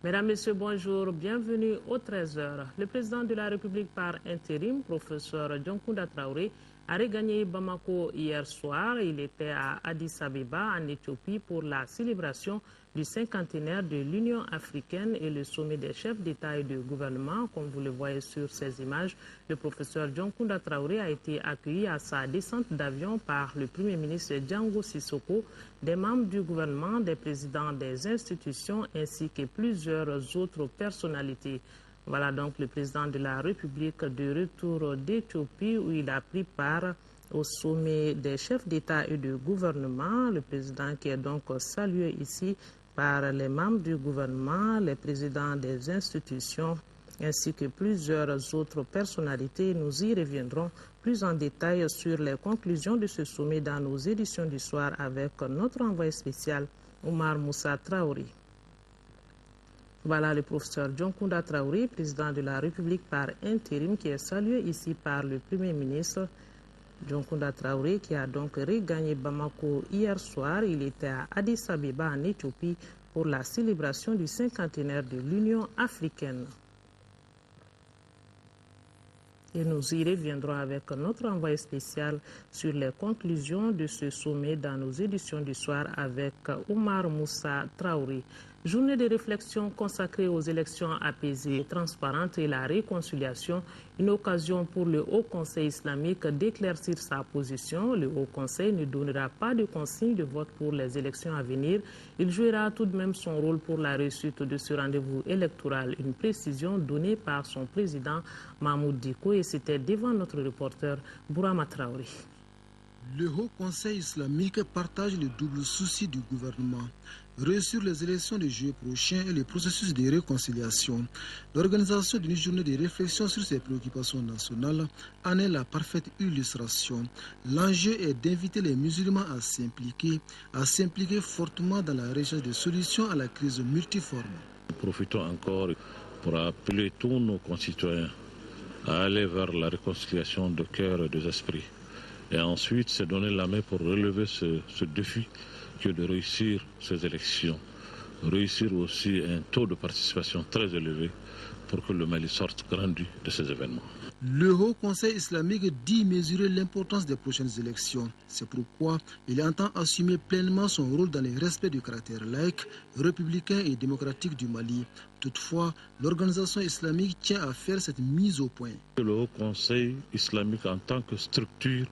Mesdames, Messieurs, bonjour, bienvenue au 13h. Le président de la République par intérim, professeur Dioncounda Traoré, a regagné Bamako hier soir. Il était à Addis Abeba, en Éthiopie, pour la célébration du cinquantenaire de l'Union africaine et le sommet des chefs d'État et de gouvernement. Comme vous le voyez sur ces images, le professeur Dioncounda Traoré a été accueilli à sa descente d'avion par le Premier ministre Django Sissoko, des membres du gouvernement, des présidents des institutions ainsi que plusieurs autres personnalités. Voilà donc le président de la République de retour d'Éthiopie où il a pris part au sommet des chefs d'État et de gouvernement. Le président qui est donc salué ici par les membres du gouvernement, les présidents des institutions ainsi que plusieurs autres personnalités. Nous y reviendrons plus en détail sur les conclusions de ce sommet dans nos éditions du soir avec notre envoyé spécial Omar Moussa Traoré. Voilà le professeur Dioncounda Traoré, président de la République par intérim, qui est salué ici par le Premier ministre Dioncounda Traoré, qui a donc regagné Bamako hier soir. Il était à Addis Abeba en Éthiopie pour la célébration du cinquantenaire de l'Union africaine. Et nous y reviendrons avec notre envoyé spécial sur les conclusions de ce sommet dans nos éditions du soir avec Omar Moussa Traoré. Journée de réflexion consacrée aux élections apaisées, transparentes et la réconciliation, une occasion pour le Haut Conseil islamique d'éclaircir sa position. Le Haut Conseil ne donnera pas de consigne de vote pour les élections à venir. Il jouera tout de même son rôle pour la réussite de ce rendez-vous électoral. Une précision donnée par son président Mahmoud Diko et c'était devant notre reporter Bourama Traoré. Le Haut Conseil islamique partage le double souci du gouvernement. Réussir les élections de juillet prochain et le processus de réconciliation. L'organisation d'une journée de réflexion sur ces préoccupations nationales en est la parfaite illustration. L'enjeu est d'inviter les musulmans à s'impliquer fortement dans la recherche de solutions à la crise multiforme. Profitons encore pour appeler tous nos concitoyens à aller vers la réconciliation de cœur et des esprits. Et ensuite, se donner la main pour relever ce défi que de réussir ces élections. Réussir aussi un taux de participation très élevé pour que le Mali sorte grandi de ces événements. Le Haut Conseil islamique dit mesurer l'importance des prochaines élections. C'est pourquoi il entend assumer pleinement son rôle dans le respect du caractère laïque, républicain et démocratique du Mali. Toutefois, l'organisation islamique tient à faire cette mise au point. Le Haut Conseil islamique en tant que structure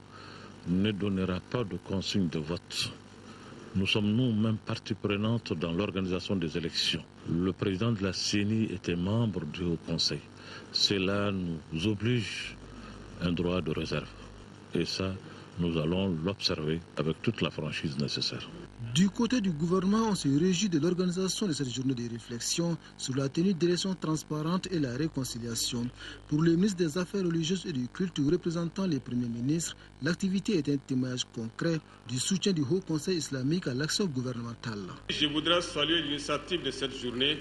ne donnera pas de consigne de vote. Nous sommes nous-mêmes partie prenante dans l'organisation des élections. Le président de la CENI était membre du Haut Conseil. Cela nous oblige un droit de réserve. Et ça, nous allons l'observer avec toute la franchise nécessaire. Du côté du gouvernement, on se réjouit de l'organisation de cette journée de réflexion sur la tenue d'élections transparentes et la réconciliation. Pour le ministre des Affaires religieuses et du culte représentant les premiers ministres, l'activité est un témoignage concret du soutien du Haut Conseil islamique à l'action gouvernementale. Je voudrais saluer l'initiative de cette journée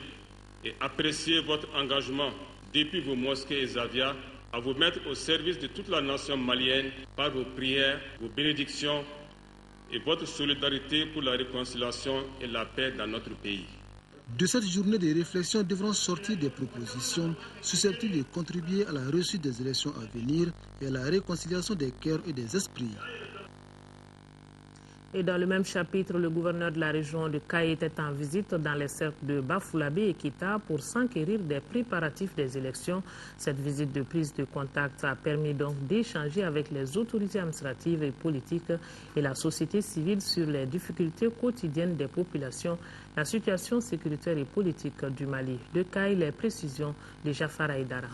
et apprécier votre engagement depuis vos mosquées et zawias à vous mettre au service de toute la nation malienne par vos prières, vos bénédictions et votre solidarité pour la réconciliation et la paix dans notre pays. De cette journée de réflexion devront sortir des propositions susceptibles de contribuer à la réussite des élections à venir et à la réconciliation des cœurs et des esprits. Et dans le même chapitre, le gouverneur de la région de Kaï était en visite dans les cercles de Bafoulabé et Kita pour s'enquérir des préparatifs des élections. Cette visite de prise de contact a permis donc d'échanger avec les autorités administratives et politiques et la société civile sur les difficultés quotidiennes des populations, la situation sécuritaire et politique du Mali. De Kaï, les précisions de Jafar Aïdara.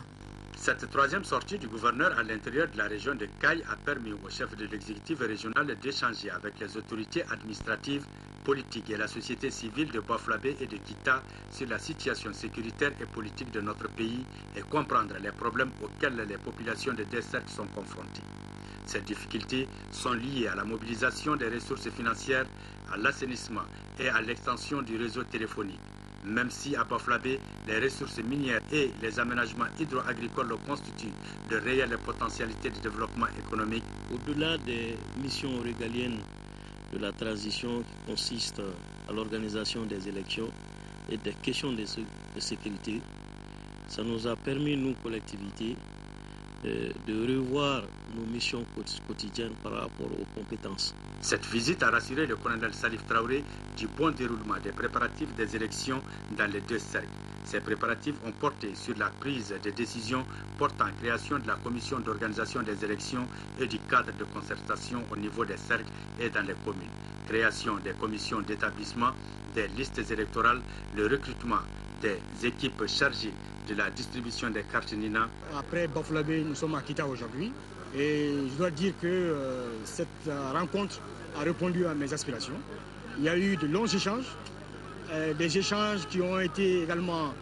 Cette troisième sortie du gouverneur à l'intérieur de la région de Kaï a permis au chef de l'exécutif régional d'échanger avec les autorités administratives, politiques et la société civile de Bafoulabé et de Kita sur la situation sécuritaire et politique de notre pays et comprendre les problèmes auxquels les populations de Dessert sont confrontées. Ces difficultés sont liées à la mobilisation des ressources financières, à l'assainissement et à l'extension du réseau téléphonique. Même si à Bafoulabé, les ressources minières et les aménagements hydro-agricoles constituent de réelles potentialités de développement économique. Au-delà des missions régaliennes de la transition qui consistent à l'organisation des élections et des questions de de sécurité. Ça nous a permis, nous, collectivités, de revoir nos missions quotidiennes par rapport aux compétences. Cette visite a rassuré le colonel Salif Traoré du bon déroulement des préparatifs des élections dans les deux cercles. Ces préparatifs ont porté sur la prise de décisions portant création de la commission d'organisation des élections et du cadre de concertation au niveau des cercles et dans les communes. Création des commissions d'établissement, des listes électorales, le recrutement des équipes chargées de la distribution des cartes Nina. Après Bafouabé, nous sommes à Kita aujourd'hui et je dois dire que cette rencontre a répondu à mes aspirations. Il y a eu de longs échanges, des échanges qui ont été également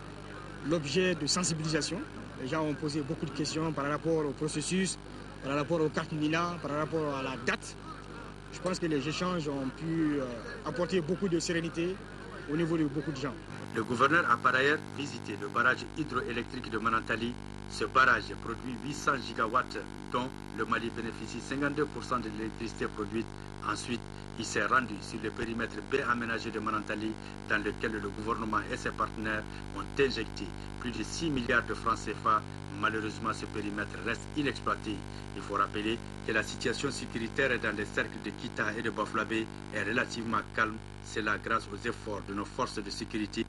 l'objet de sensibilisation. Les gens ont posé beaucoup de questions par rapport au processus, par rapport aux cartes Nina, par rapport à la date. Je pense que les échanges ont pu apporter beaucoup de sérénité au niveau de beaucoup de gens. Le gouverneur a par ailleurs visité le barrage hydroélectrique de Manantali. Ce barrage produit 800 gigawatts, dont le Mali bénéficie 52% de l'électricité produite. Ensuite, il s'est rendu sur le périmètre B aménagé de Manantali, dans lequel le gouvernement et ses partenaires ont injecté plus de 6 milliards de francs CFA. Malheureusement, ce périmètre reste inexploité. Il faut rappeler que la situation sécuritaire dans les cercles de Kita et de Bafouabé est relativement calme. C'est là grâce aux efforts de nos forces de sécurité.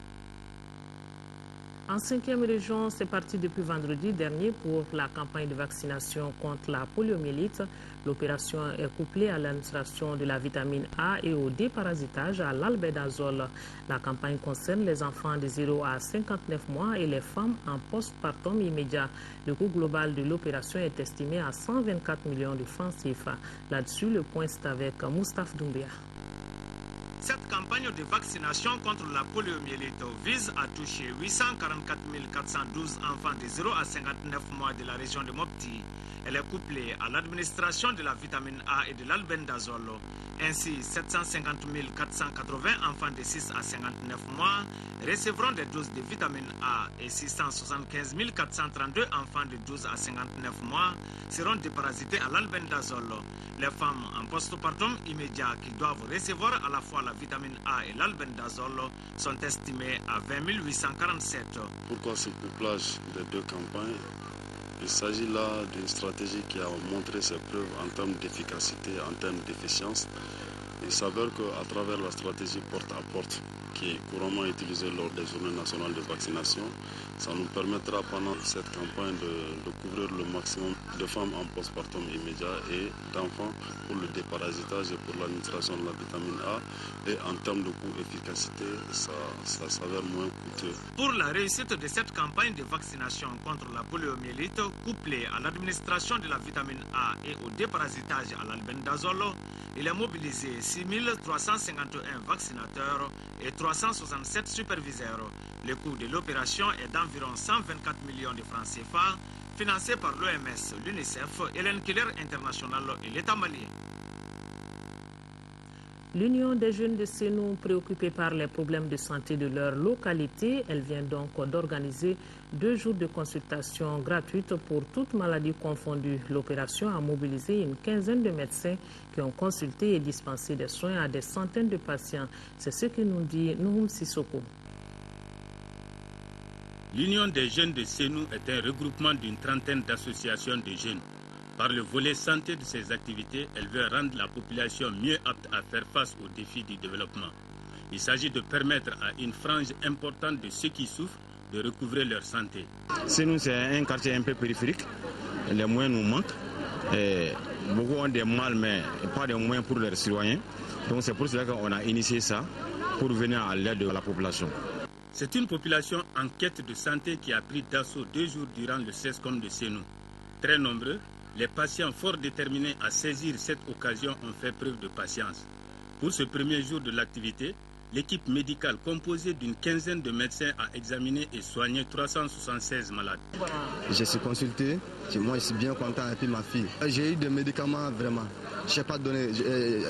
En 5e région, c'est parti depuis vendredi dernier pour la campagne de vaccination contre la poliomyélite. L'opération est couplée à l'administration de la vitamine A et au déparasitage à l'albendazole. La campagne concerne les enfants de 0 à 59 mois et les femmes en postpartum immédiat. Le coût global de l'opération est estimé à 124 millions de francs CFA. Là-dessus, le point c'est avec Moustapha Doumbia. Cette campagne de vaccination contre la poliomyélite vise à toucher 844 412 enfants de 0 à 59 mois de la région de Mopti. Elle est couplée à l'administration de la vitamine A et de l'albendazole. Ainsi, 750 480 enfants de 6 à 59 mois recevront des doses de vitamine A et 675 432 enfants de 12 à 59 mois seront déparasités à l'albendazole. Les femmes en postpartum immédiat qui doivent recevoir à la fois la vitamine A et l'albendazole sont estimées à 20 847. Pourquoi ce couplage des deux campagnes? Il s'agit là d'une stratégie qui a montré ses preuves en termes d'efficacité, en termes d'efficience. Il s'avère qu'à travers la stratégie porte à porte, qui est couramment utilisée lors des journées nationales de vaccination, ça nous permettra pendant cette campagne de couvrir le maximum de femmes en postpartum immédiat et d'enfants pour le déparasitage et pour l'administration de la vitamine A. Et en termes de coût-efficacité, ça s'avère moins coûteux. Pour la réussite de cette campagne de vaccination contre la poliomyélite, couplée à l'administration de la vitamine A et au déparasitage à l'albendazole, il est mobilisé 6 351 vaccinateurs et 367 superviseurs. Le coût de l'opération est d'environ 124 millions de francs CFA, financé par l'OMS, l'UNICEF, Helen Keller International et l'État malien. L'Union des jeunes de Sénou, préoccupée par les problèmes de santé de leur localité, elle vient donc d'organiser 2 jours de consultation gratuite pour toutes maladies confondues. L'opération a mobilisé une quinzaine de médecins qui ont consulté et dispensé des soins à des centaines de patients. C'est ce que nous dit Nouhoum Sissoko. L'Union des jeunes de Sénou est un regroupement d'une trentaine d'associations de jeunes. Par le volet santé de ses activités, elle veut rendre la population mieux apte à faire face aux défis du développement. Il s'agit de permettre à une frange importante de ceux qui souffrent de recouvrer leur santé. Sénou, c'est un quartier un peu périphérique. Les moyens nous manquent. Beaucoup ont des mal, mais pas de moyens pour leurs citoyens. Donc c'est pour cela qu'on a initié ça, pour venir à l'aide de la population. C'est une population en quête de santé qui a pris d'assaut 2 jours durant le CESCOM de Sénou. Très nombreux, les patients fort déterminés à saisir cette occasion ont fait preuve de patience. Pour ce premier jour de l'activité, l'équipe médicale composée d'une quinzaine de médecins a examiné et soigné 376 malades. Je suis consulté, moi je suis bien content et puis ma fille. J'ai eu des médicaments vraiment. Je n'ai pas donné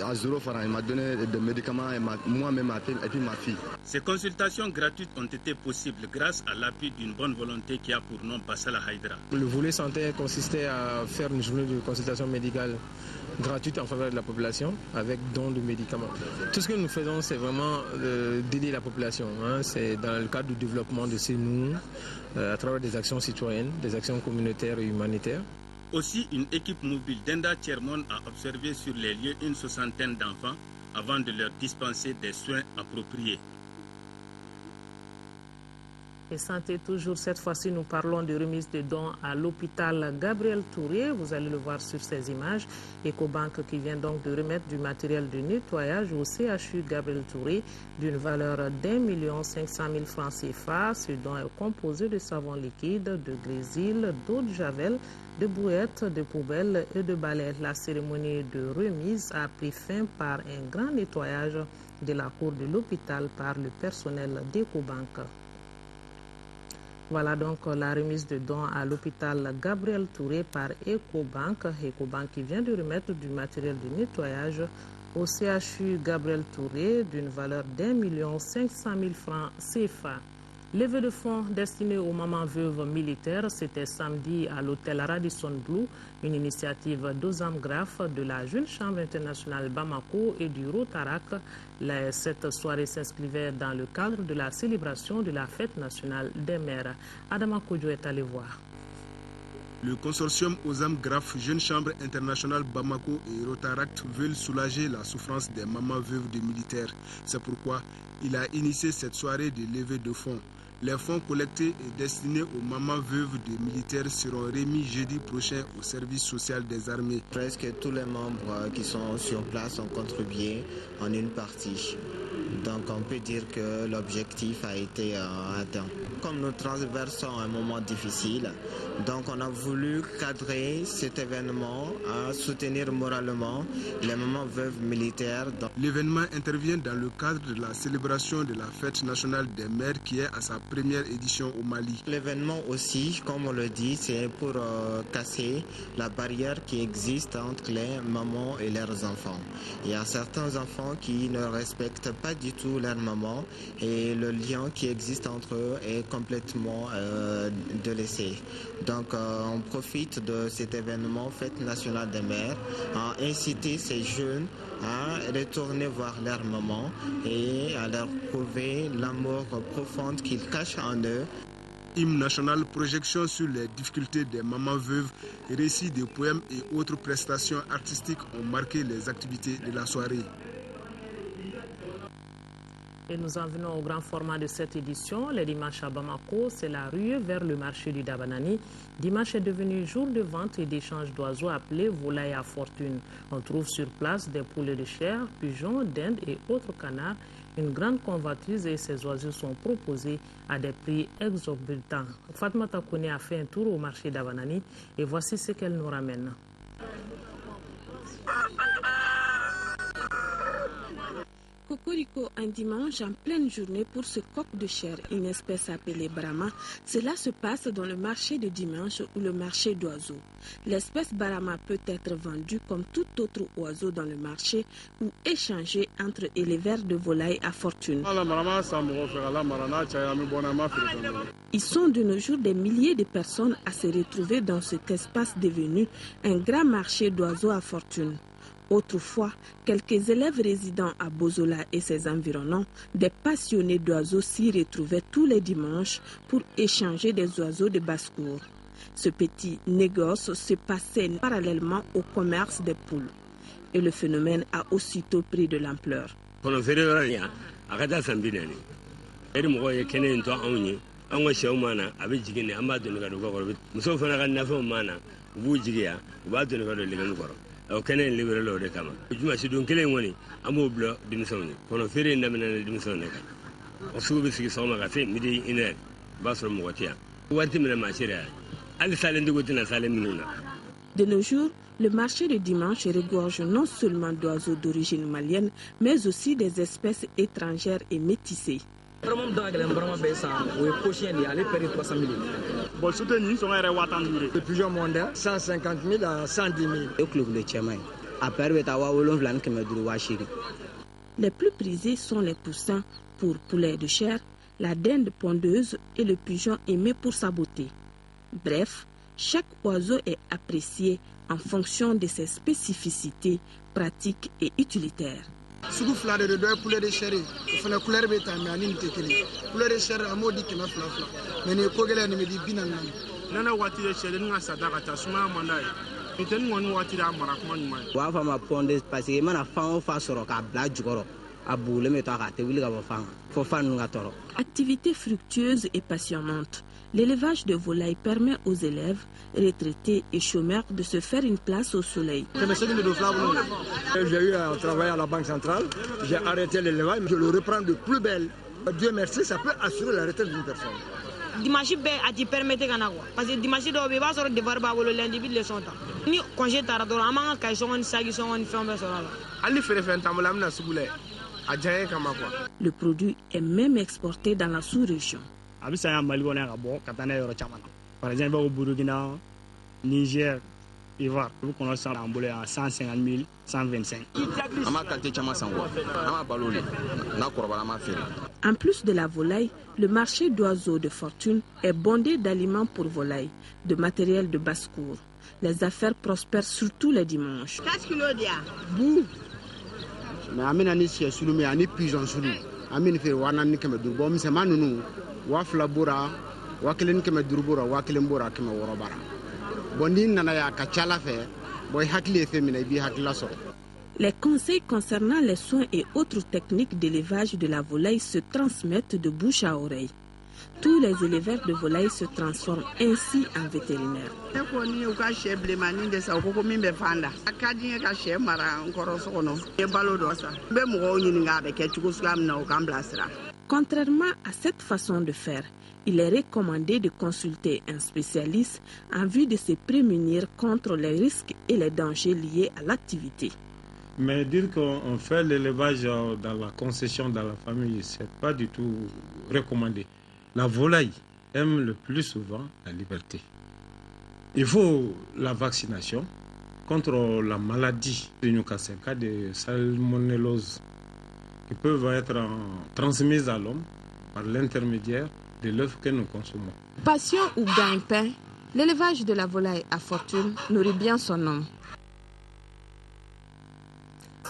à 0 francs, il m'a donné des médicaments moi-même et puis ma fille. Ces consultations gratuites ont été possibles grâce à l'appui d'une bonne volonté qui a pour nom Bassala Haïdra. Le volet santé consistait à faire une journée de consultation médicale gratuite en faveur de la population avec don de médicaments. Tout ce que nous faisons, c'est vraiment d'aider la population. C'est dans le cadre du développement de ces nous, à travers des actions citoyennes, des actions communautaires et humanitaires. Aussi, une équipe mobile d'Enda Tiers-Monde a observé sur les lieux une 60aine d'enfants avant de leur dispenser des soins appropriés. Et santé toujours, cette fois-ci nous parlons de remise de dons à l'hôpital Gabriel Touré. Vous allez le voir sur ces images. Ecobank qui vient donc de remettre du matériel de nettoyage au CHU Gabriel Touré d'une valeur d'1,5 million francs CFA. Ce don est composé de savon liquide, de grésil, d'eau de javel, de brouettes, de poubelles et de balais. La cérémonie de remise a pris fin par un grand nettoyage de la cour de l'hôpital par le personnel d'Ecobank. Voilà donc la remise de dons à l'hôpital Gabriel Touré par Ecobank. Ecobank qui vient de remettre du matériel de nettoyage au CHU Gabriel Touré d'une valeur d'1,5 million francs CFA. Levée de fonds destinée aux mamans veuves militaires, c'était samedi à l'hôtel Radisson Blu, une initiative d'Ozam Graf, de la Jeune Chambre internationale Bamako et du Rotarac. Cette soirée s'inscrivait dans le cadre de la célébration de la fête nationale des mères. Adama Kodjo est allé voir. Le consortium Ozam Graf, Jeune Chambre internationale Bamako et Rotarac veulent soulager la souffrance des mamans veuves de militaires. C'est pourquoi il a initié cette soirée de levée de fonds. Les fonds collectés et destinés aux mamans veuves de militaires seront remis jeudi prochain au service social des armées. Presque tous les membres qui sont sur place ont contribué en une partie. Donc on peut dire que l'objectif a été atteint. Comme nous traversons un moment difficile, donc on a voulu cadrer cet événement à soutenir moralement les mamans veuves militaires. L'événement intervient dans le cadre de la célébration de la fête nationale des mères qui est à sa première édition au Mali. L'événement aussi, comme on le dit, c'est pour casser la barrière qui existe entre les mamans et leurs enfants. Il y a certains enfants qui ne respectent pas du tout leur maman et le lien qui existe entre eux est complètement délaissé. Donc on profite de cet événement Fête nationale des mères à inciter ces jeunes à retourner voir leur maman et à leur prouver l'amour profond qu'ils cachent en eux. Hymne national, projection sur les difficultés des mamans veuves, récits de poèmes et autres prestations artistiques ont marqué les activités de la soirée. Et nous en venons au grand format de cette édition. Les dimanches à Bamako, c'est la ruée vers le marché du Dabanani. Dimanche est devenu jour de vente et d'échange d'oiseaux appelés volailles à fortune. On trouve sur place des poulets de chair, pigeons, dindes et autres canards. Une grande convoitise et ces oiseaux sont proposés à des prix exorbitants. Fatmata Kone a fait un tour au marché d'Abanani et voici ce qu'elle nous ramène. Cocorico un dimanche en pleine journée pour ce coq de chair, une espèce appelée Brahma. Cela se passe dans le marché de dimanche ou le marché d'oiseaux. L'espèce Brahma peut être vendue comme tout autre oiseau dans le marché ou échangée entre éleveurs de volailles à fortune. Ils sont de nos jours des milliers de personnes à se retrouver dans cet espace devenu un grand marché d'oiseaux à fortune. Autrefois, quelques élèves résidant à Bozola et ses environnants, des passionnés d'oiseaux s'y retrouvaient tous les dimanches pour échanger des oiseaux de basse-cour. Ce petit négoce se passait parallèlement au commerce des poules. Et le phénomène a aussitôt pris de l'ampleur. De nos jours, le marché de dimanche regorge non seulement d'oiseaux d'origine malienne, mais aussi des espèces étrangères et métissées. Le pigeon mondain, 150 000 à 110 000. Les plus prisés sont les poussins pour poulet de chair, la dinde pondeuse et le pigeon aimé pour sa beauté. Bref, chaque oiseau est apprécié en fonction de ses spécificités pratiques et utilitaires. sugu fila de dɔ ye couleur de chair o fana couleur bɛ ta mais ani nin tɛ kelen couleur de chair an b'o di 200 mais nin ko gɛlɛn nin bɛ di 40 nana waati de chair nin ka sata ka taa sumaya man d'a ye nin kɔni waati de a mara kuma ɲuman ye. u b'a fɔ a ma ponde parce que i mana fan o fan sɔrɔ k'a bila jukɔrɔ a bugulen bɛ to a kan a tɛ wuli ka bɔ fan fo fan ninnu ka tɔɔrɔ. Activité fructueuse et passionnante, l'élevage de volailles permet aux élèves, retraités et chômeurs de se faire une place au soleil. J'ai eu un travail à la Banque centrale, j'ai arrêté l'élevage, je le reprends de plus belle. Dieu merci, ça peut assurer la retraite d'une personne. Dimanche a ti permettre kana quoi parce que dimanche do be ba soro devoir ba wolo lundi bi leçon ta ni congé tara do amanga kay so ngoni sagi so ngoni fembe so la ali fere fen tamula amna subule a jaye kama quoi. Le produit est même exporté dans la sous-région. Abisa ya Mali wona ka bo katana yoro chaman par exemple au Burkina, Niger, Ivoire vous connaissez en bolo à 150 000 125. En plus de la volaille, le marché d'oiseaux de fortune est bondé d'aliments pour volailles, de matériel de basse-cour. Les affaires prospèrent surtout les dimanches. 4 kilos dia. Bou. Mais amina ni sia sulu me ani pigeon sulu. Amina fe wana ni keme durbo mi sama nunu. Wa flabura, wa kelen keme durbura, wa kelen bura keme worobara. Bondi nana ya kachala fe, boy hakli femina bi hakla so. Les conseils concernant les soins et autres techniques d'élevage de la volaille se transmettent de bouche à oreille. Tous les éleveurs de volailles se transforment ainsi en vétérinaires. Contrairement à cette façon de faire, il est recommandé de consulter un spécialiste en vue de se prémunir contre les risques et les dangers liés à l'activité. Mais dire qu'on fait l'élevage dans la concession, dans la famille, ce n'est pas du tout recommandé. La volaille aime le plus souvent la liberté. Il faut la vaccination contre la maladie de Newcastle, cas de salmonellose, qui peuvent être transmises à l'homme par l'intermédiaire de l'œuf que nous consommons. Passion ou gagne-pain, l'élevage de la volaille à fortune nourrit bien son nom.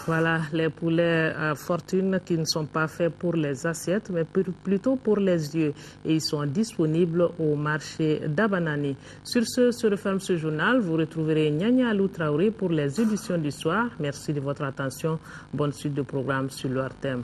Voilà, les poulets à fortune qui ne sont pas faits pour les assiettes, mais plutôt pour les yeux. Et ils sont disponibles au marché d'Abanani. Sur ce, se referme ce journal. Vous retrouverez Nyanya Alou Traoré pour les éditions du soir. Merci de votre attention. Bonne suite de programme sur leur thème.